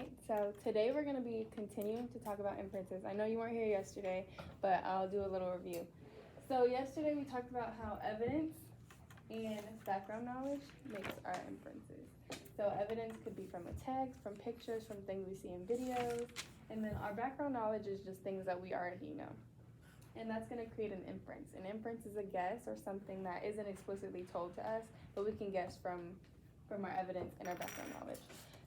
right, so today we're going to be continuing to talk about inferences. I know you weren't here yesterday, but I'll do a little review. So yesterday we talked about how evidence and background knowledge makes our inferences. So evidence could be from a text, from pictures, from things we see in videos, and then our background knowledge is just things that we already know. And that's going to create an inference. An inference is a guess or something that isn't explicitly told to us, but we can guess from our evidence and our background knowledge.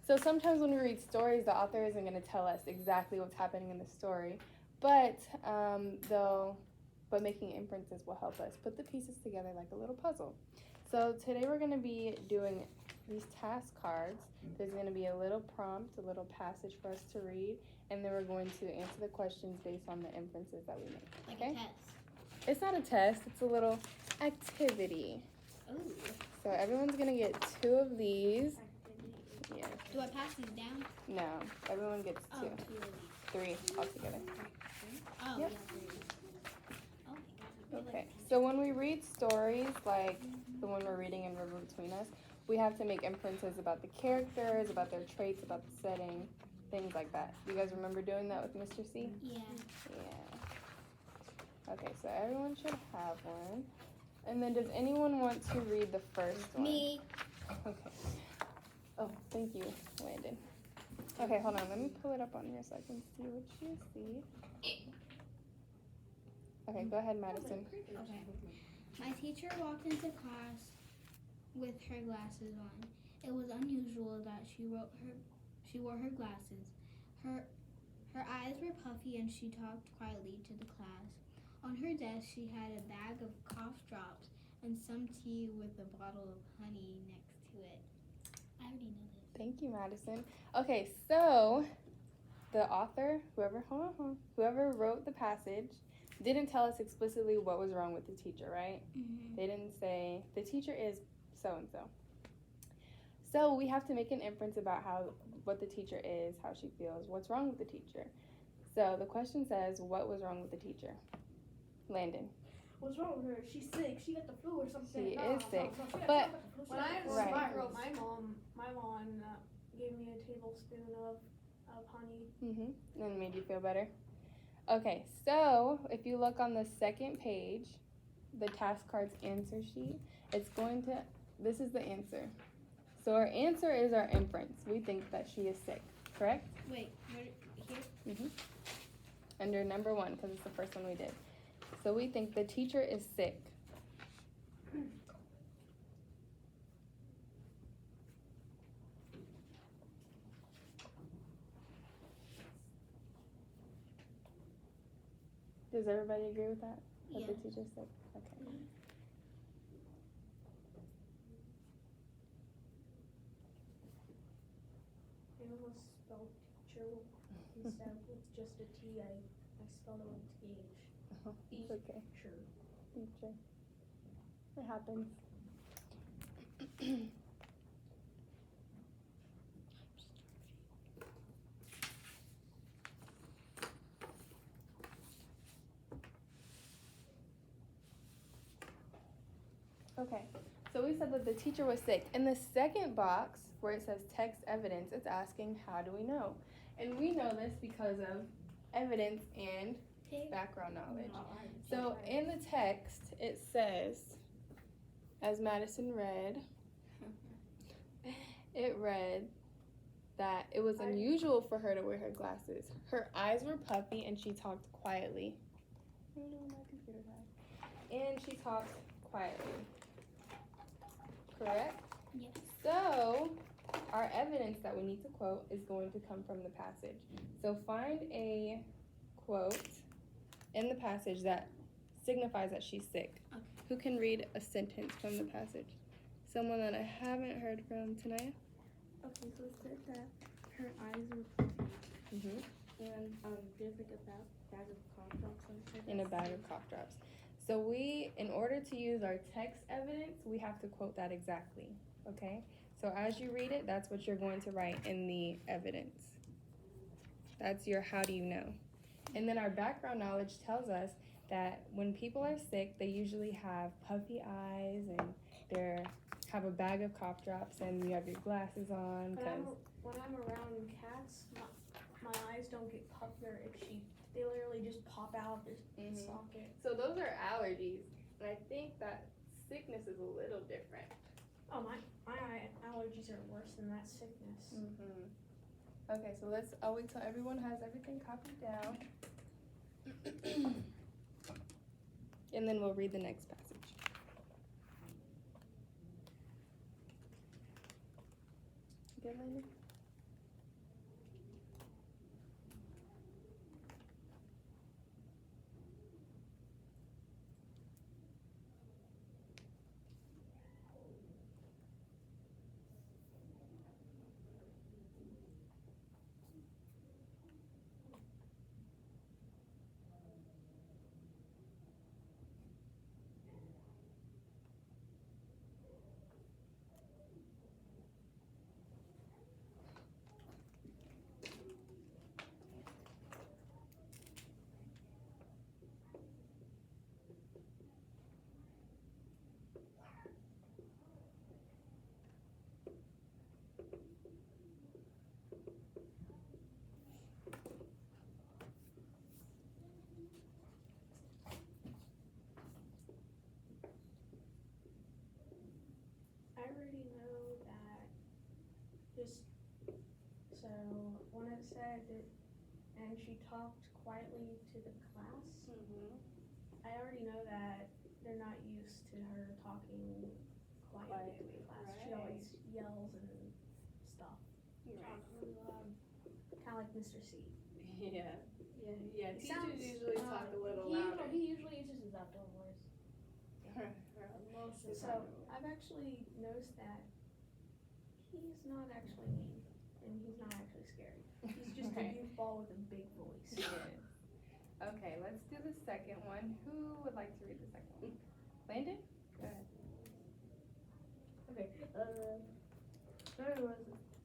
So sometimes when we read stories, the author isn't going to tell us exactly what's happening in the story, but making inferences will help us put the pieces together like a little puzzle. So today we're going to be doing these task cards. There's going to be a little prompt, a little passage for us to read, and then we're going to answer the questions based on the inferences that we make. Like okay? a test. It's not a test, it's a little activity. Ooh. So everyone's going to get 2 of these. Yeah. Do I pass these down? No, everyone gets 2. 3 altogether. Oh, Yep. yeah, 3. Okay, so when we read stories like the one we're reading in River Between Us, we have to make inferences about the characters, about their traits, about the setting, things like that. You guys remember doing that with Mr. C? Yeah. Yeah. Okay, so everyone should have one. And then does anyone want to read the first one? Me. Okay. Oh, thank you, Landon. Okay, hold on. Let me pull it up on here so I can see what you see. Okay, go ahead, Madison. Okay. My teacher walked into class with her glasses on. It was unusual that she wore her glasses. Her eyes were puffy and she talked quietly to the class. On her desk, she had a bag of cough drops and some tea with a bottle of honey next to it. I already know this. Thank you, Madison. Okay, so the author, whoever wrote the passage, didn't tell us explicitly what was wrong with the teacher, right? Mm-hmm. They didn't say, the teacher is so-and-so. So we have to make an inference about what the teacher is, how she feels, what's wrong with the teacher. So the question says, what was wrong with the teacher? Landon. What's wrong with her? She's sick. She got the flu or something. She is sick. But when I was right. 5-year-old, my mom gave me a tablespoon of honey. Mm-hmm. And made you feel better? Okay, so if you look on the second page, the task card's answer sheet, this is the answer. So our answer is our inference. We think that she is sick, correct? Wait, here? Mm-hmm. Under number 1, because it's the first one we did. So we think the teacher is sick. Does everybody agree with that? That Yeah. the teacher's sick? Okay. I almost spelled teacher instead with just a T. I spelled it with TH. Oh, it's okay. Sure. Teacher. It happens. Okay, so we said that the teacher was sick. In the second box, where it says text evidence, it's asking, how do we know? And we know this because of evidence and background knowledge. So in the text, it says, as Madison read, it read that it was unusual for her to wear her glasses. Her eyes were puffy and she talked quietly. I don't know what my computer has. And she talked quietly. Correct? Yes. So our evidence that we need to quote is going to come from the passage. So find a quote in the passage that signifies that she's sick. Okay. Who can read a sentence from the passage? Someone that I haven't heard from tonight. Okay, so it said that her eyes were puffy. Mm-hmm. And there's like a bag of cough drops on her. In a bag of cough drops. So in order to use our text evidence, we have to quote that exactly, okay? So as you read it, that's what you're going to write in the evidence. That's your how do you know. And then our background knowledge tells us that when people are sick, they usually have puffy eyes and they have a bag of cough drops and you have your glasses on. When I'm around cats, my eyes don't get puffed or itchy. They literally just pop out of the socket. So those are allergies, and I think that sickness is a little different. Oh, my eye allergies are worse than that sickness. Okay, so I'll wait till everyone has everything copied down. And then we'll read the next passage. Good, Landon? I already know that so when it said that, and she talked quietly to the class, I already know that they're not used to her talking quietly to the class. She always yells and stuff. Talks really loud. Kind of like Mr. C. Yeah. Yeah. Teachers usually talk a little he, louder. He usually uses his outdoor voice. So I've actually noticed that he's not actually mean, and he's not actually scary. He's just a goofball with a big voice. Yes. Okay, let's do the second one. Who would like to read the second one? Landon? Go ahead. Okay.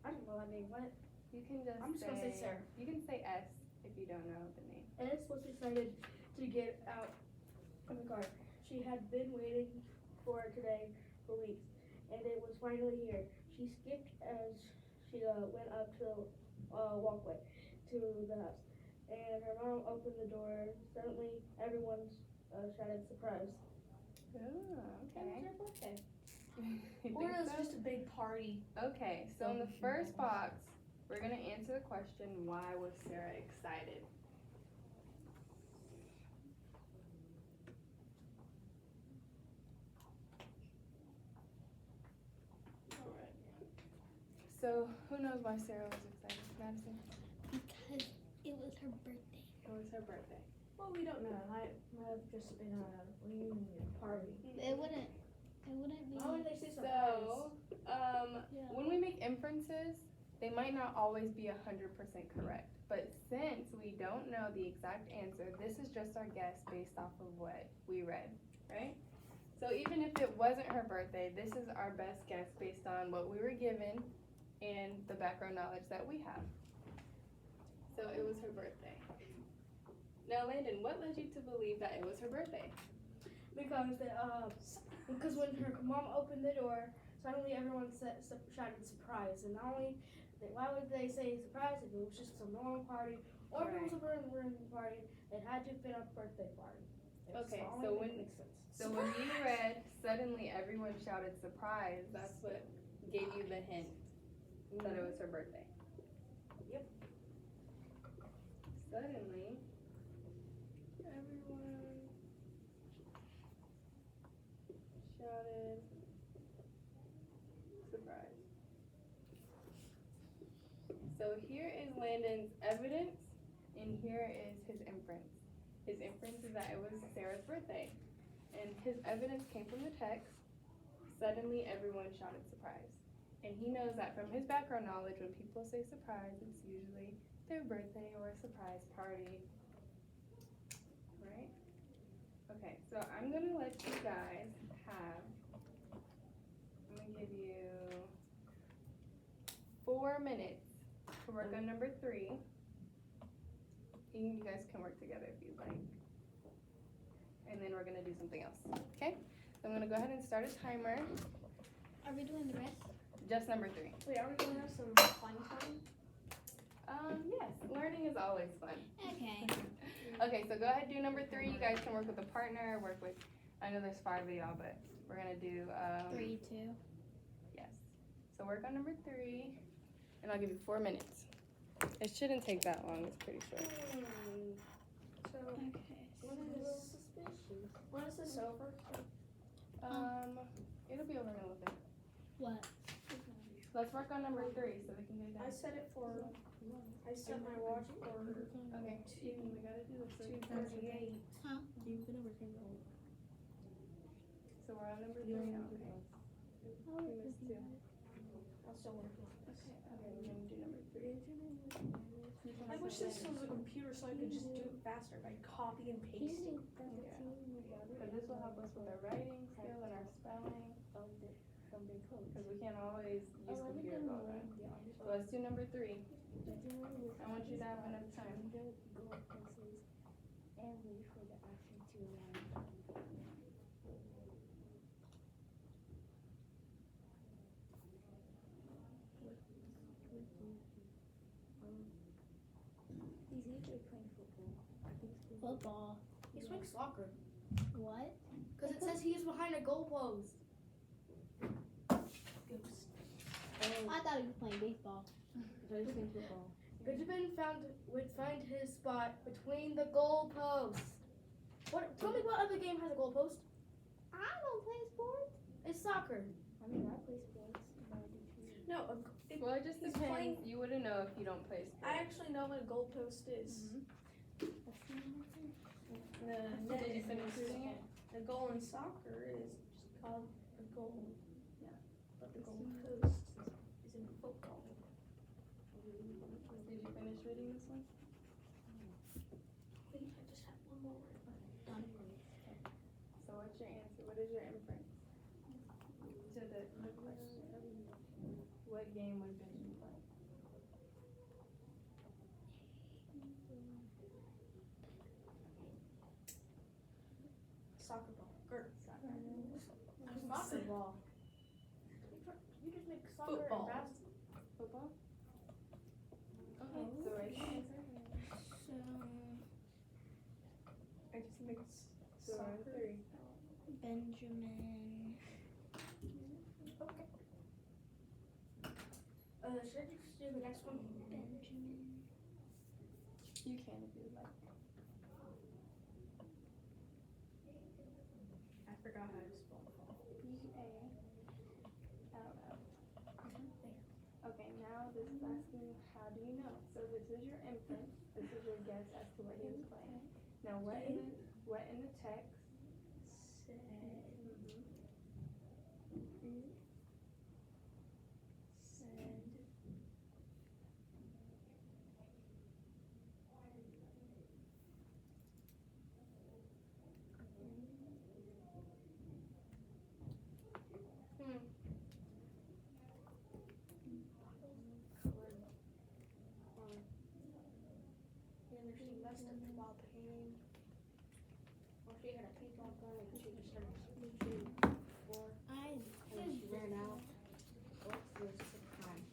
I don't know that name. What? You can just I'm just gonna say Sarah. You can say S if you don't know the name. Ennis was excited to get out of the car. She had been waiting for today for weeks, and it was finally here. She skipped as she went up to the walkway to the house, and her mom opened the door. Suddenly, everyone shouted surprise. Oh, okay. It was her birthday. You Or think it was so? just a big party. Okay, so in the first box, we're gonna answer the question, why was Sarah excited? So, who knows why Sarah was excited? Madison? Because it was her birthday. It was her birthday. Well, we don't know. It might have just been a reunion party. It wouldn't be. Why would they say surprise? So, when we make inferences, they might not always be 100% correct. But since we don't know the exact answer, this is just our guess based off of what we read, right? So even if it wasn't her birthday, this is our best guess based on what we were given and the background knowledge that we have. So it was her birthday. Now, Landon, what led you to believe that it was her birthday? Because when her mom opened the door, suddenly everyone shouted surprise. And not only, why would they say surprise if it was just some normal party, or if it was a room party, it had to have been a birthday party. Okay, so when we read, suddenly everyone shouted surprise, that's what gave you the hint that it was her birthday. Yep. Suddenly, everyone shouted surprise. So here is Landon's evidence, and here is his inference. His inference is that it was Sarah's birthday, and his evidence came from the text. Suddenly, everyone shouted surprise. And he knows that from his background knowledge, when people say surprise, it's usually their birthday or a surprise party, right? Okay, so I'm gonna let you guys I'm gonna give you 4 minutes to work on number 3. You guys can work together if you'd like. And then we're gonna do something else, okay? So I'm gonna go ahead and start a timer. Are we doing the rest? Just number 3. Wait, are we going to have some playing time? learning is always fun. Okay. Okay, so go ahead and do number 3. You guys can work with a partner, work with, I know there's 5 of y'all, but we're gonna do, 3, 2. yes. So work on number 3, and I'll give you 4 minutes. It shouldn't take that long, it's pretty short. So, Okay. when is this over? It'll be over in a little bit. What? Let's work on number 3 so we can get it I done. set it for, I set my watch for Okay, we gotta do this. 2:38. So we're on number 3 now, okay? We missed 2. I'll still work on this. Okay, we're gonna do number 3. I wish this was a computer so I could just do it faster by copy and pasting. Because this will help us with our writing skill and our spelling. Because we can't always use computers all the time. So let's do number 3. I want you to have enough time. Football. He's playing soccer. What? Because it says he is behind a goalpost. I thought he was playing baseball. Benjamin would find his spot between the goalposts. What? Tell me what other game has a goalpost? I don't play sports. It's soccer. I mean, I play sports. No, Well, it just He's depends. playing- You wouldn't know if you don't play I sports. actually know what a goalpost is. The net Did you is finish reading it? The goal in soccer is just called a goal. Yeah. But the goalpost is in football. Did you finish reading this one? Wait, I just have one more. Done. So what's your answer? What is your inference to the question? What game would Benjamin play? Soccer ball. Soccer. Soccer ball. You just make soccer Football. and basketball. Football? Okay, so write your answer. So, I just make So we're on soccer. 3. Benjamin. Okay. Should I just do the next one? Benjamin. You can if you would like. I forgot how to spell ball. B-A-L-L. Okay, now this is asking, how do you know? So this is your inference. This is your guess as to what he was playing. Now, what in the text? Said. Said. And she messed up while painting. Or she had a paintball gun and she just started shooting before. And she ran out. What's this time?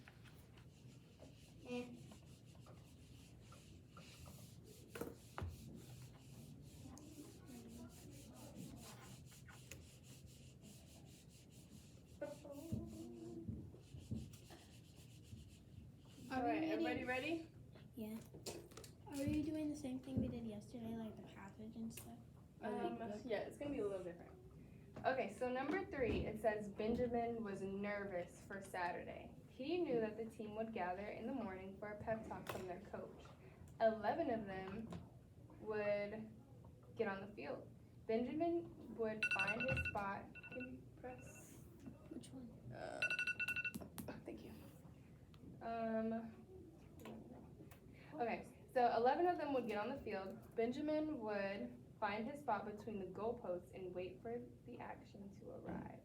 Are Alright, we everybody ready? Are we doing the same thing we did yesterday, like the passage and stuff? Yeah, it's gonna be a little different. Okay, so number 3, it says Benjamin was nervous for Saturday. He knew that the team would gather in the morning for a pep talk from their coach. 11 of them would get on the field. Benjamin would find his spot. Can you press? Which one? Thank you. Okay, so 11 of them would get on the field. Benjamin would find his spot between the goalposts and wait for the action to arrive.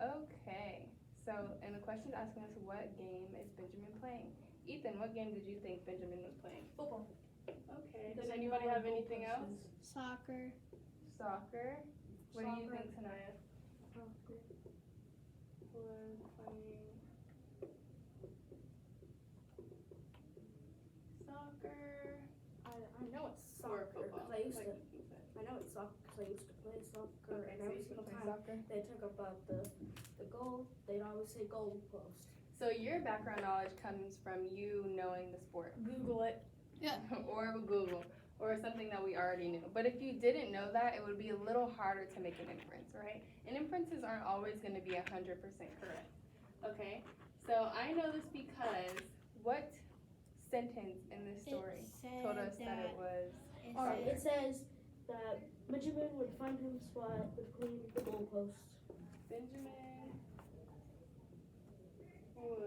Okay, so, and the question's asking us what game is Benjamin playing? Ethan, what game did you think Benjamin was playing? Football. Okay, Does does anybody have anything else? Soccer. Soccer. What do you Soccer. think, Tanaya? Was playing soccer. used to. I know it's soccer because I used to play soccer, Okay, and so every you used to single play time soccer. they talk about the goal, they'd always say goal post. So your background knowledge comes from you knowing the sport. Google it. Or Google, or something that we already knew. But if you didn't know that, it would be a little harder to make an inference, right? And inferences aren't always going to be 100% correct. Okay? So I know this because what sentence in this story told us that it was Alright, it says that Benjamin would find him spot between the goalposts. Benjamin would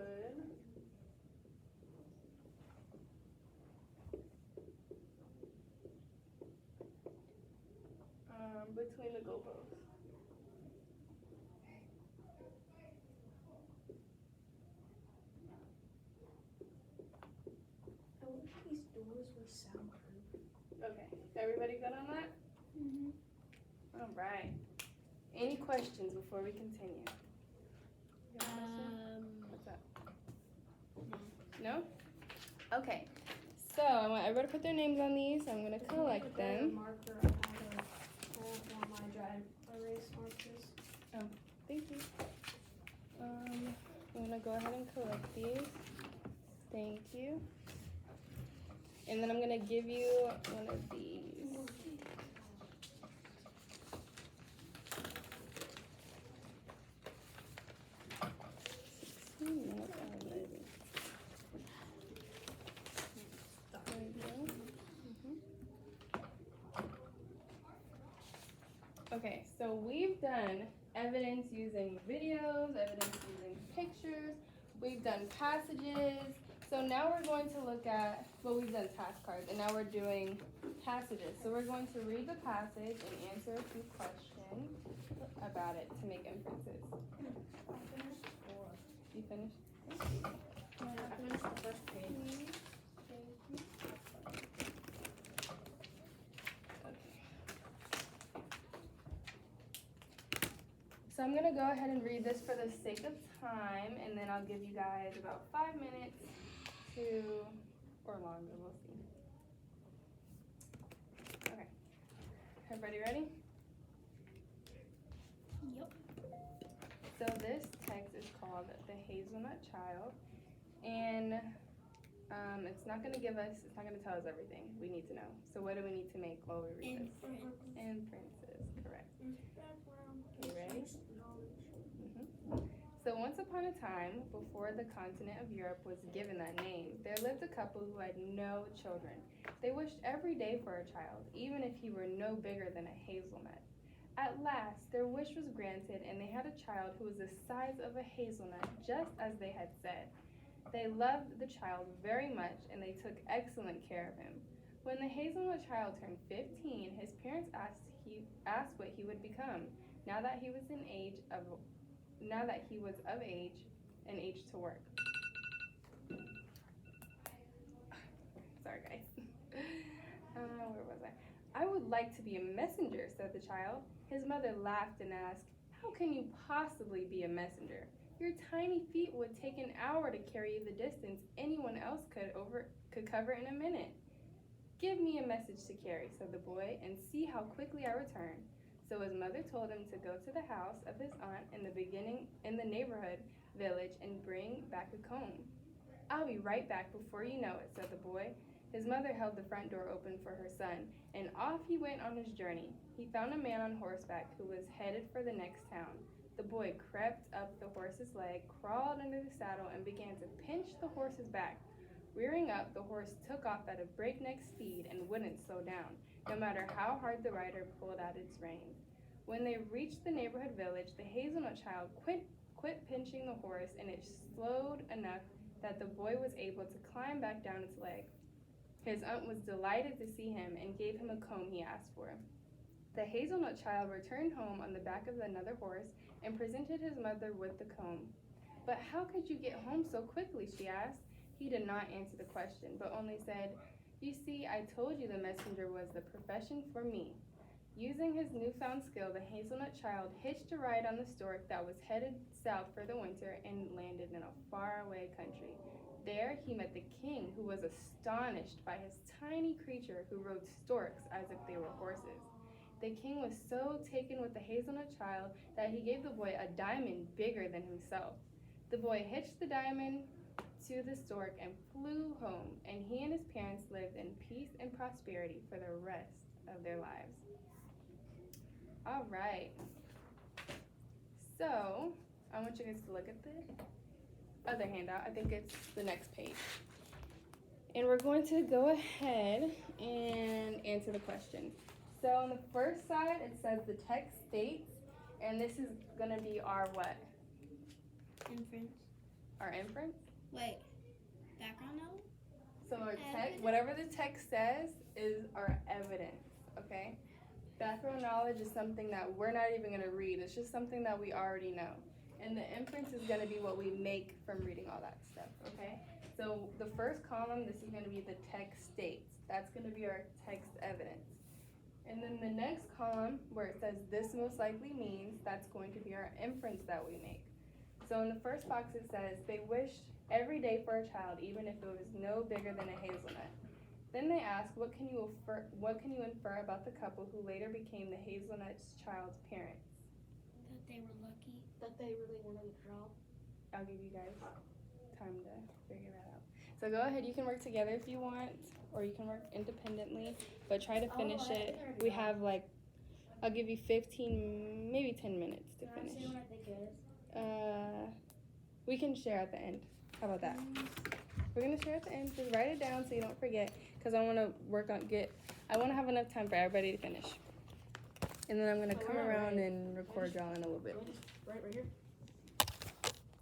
between the goalposts. I wish these doors were soundproof. Okay, everybody good on that? Mm-hmm. All right. Any questions before we continue? What's up? No? Okay. So I want everybody to put their names on these. I'm gonna collect them. Marker, I have a whole for my dry erase markers. Thank you. I'm gonna go ahead and collect these. Thank you. And then I'm gonna give you one of these. Okay, so we've done evidence using videos, evidence using pictures, we've done passages. So now we're going to look at, well, we've done task cards, and now we're doing passages. So we're going to read the passage and answer a few questions about it to make inferences. You finished? I finished the first page. So I'm gonna go ahead and read this for the sake of time, and then I'll give you guys about 5 minutes to, or longer, we'll see. Okay, everybody ready? Yep. So this text is called The Hazelnut Child, and it's not gonna tell us everything we need to know. So what do we need to make while we read this? Inferences, correct. You ready? So once upon a time, before the continent of Europe was given that name, there lived a couple who had no children. They wished every day for a child, even if he were no bigger than a hazelnut. At last, their wish was granted, and they had a child who was the size of a hazelnut, just as they had said. They loved the child very much, and they took excellent care of him. When the hazelnut child turned 15, his parents asked what he would become, now that he was of age and age to work. Sorry, guys. Where was I? I would like to be a messenger, said the child. His mother laughed and asked, "How can you possibly be a messenger? Your tiny feet would take an hour to carry you the distance anyone else could cover in a minute." "Give me a message to carry," said the boy, "and see how quickly I return." So his mother told him to go to the house of his aunt in the neighborhood village and bring back a comb. "I'll be right back before you know it," said the boy. His mother held the front door open for her son, and off he went on his journey. He found a man on horseback who was headed for the next town. The boy crept up the horse's leg, crawled under the saddle, and began to pinch the horse's back. Rearing up, the horse took off at a breakneck speed and wouldn't slow down, no matter how hard the rider pulled at its reins. When they reached the neighborhood village, the hazelnut child quit pinching the horse, and it slowed enough that the boy was able to climb back down its leg. His aunt was delighted to see him and gave him a comb he asked for. The hazelnut child returned home on the back of another horse and presented his mother with the comb. "But how could you get home so quickly?" she asked. He did not answer the question, but only said, "You see, I told you the messenger was the profession for me." Using his newfound skill, the hazelnut child hitched a ride on the stork that was headed south for the winter and landed in a faraway country. There he met the king, who was astonished by his tiny creature who rode storks as if they were horses. The king was so taken with the hazelnut child that he gave the boy a diamond bigger than himself. The boy hitched the diamond to the stork and flew home, and he and his parents lived in peace and prosperity for the rest of their lives. All right. So, I want you guys to look at the other handout. I think it's the next page. And we're going to go ahead and answer the questions. So on the first side, it says the text states, and this is going to be our what? Inference. Our inference? Wait. Background knowledge? So our text, whatever the text says is our evidence, okay? Background knowledge is something that we're not even going to read. It's just something that we already know. And the inference is going to be what we make from reading all that stuff, okay? So the first column, this is going to be the text states. That's going to be our text evidence. And then the next column, where it says this most likely means, that's going to be our inference that we make. So in the first box it says, they wished every day for a child, even if it was no bigger than a hazelnut. Then they ask, what can you infer about the couple who later became the hazelnut's child's parents? That they were lucky. That they really wanted a job. I'll give you guys time to figure that out. So go ahead, you can work together if you want, or you can work independently, but try to finish it. We have like, I'll give you 15, maybe 10 minutes to finish. Can I say what I think it is? We can share at the end. How about that? We're gonna share at the end. Just write it down so you don't forget, because I want to I want to have enough time for everybody to finish. And then I'm gonna come around and record y'all in a little bit. Right here.